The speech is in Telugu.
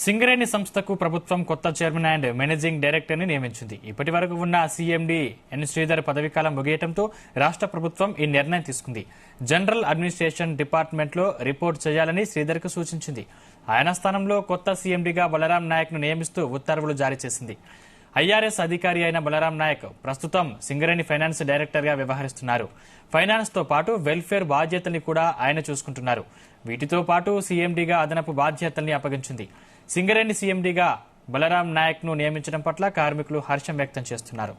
సింగరేణి సంస్థకు ప్రభుత్వం కొత్త చైర్మన్ అండ్ మేనేజింగ్ డైరెక్టర్ ని నియమించింది. ఇప్పటి వరకు ఉన్న సీఎండీ ఎన్ శ్రీధర్ పదవీకాలం ముగియటంతో రాష్ట్ర ప్రభుత్వం ఈ నిర్ణయం తీసుకుంది. జనరల్ అడ్మినిస్ట్రేషన్ డిపార్ట్మెంట్ లో రిపోర్ట్ చేయాలని శ్రీధర్ కు సూచించింది. ఆయన స్థానంలో కొత్త సీఎండీగా బలరాం నాయక్ ను నియమిస్తూ ఉత్తర్వులు జారీ చేసింది. ఐఆర్ఎస్ అధికారి అయిన బలరాం నాయక్ ప్రస్తుతం సింగరేణి ఫైనాన్స్ డైరెక్టర్ గా వ్యవహరిస్తున్నారు. ఫైనాన్స్ తో పాటు వెల్ఫేర్ బాధ్యతల్ని కూడా ఆయన చూసుకుంటున్నారు. వీటితో పాటు సీఎండీగా అదనపు బాధ్యతల్ని అప్పగించింది. సింగరేణి సీఎండీగా బలరాం నాయక్ ను నియమించడం పట్ల కార్మికులు హర్షం వ్యక్తం చేస్తున్నారు.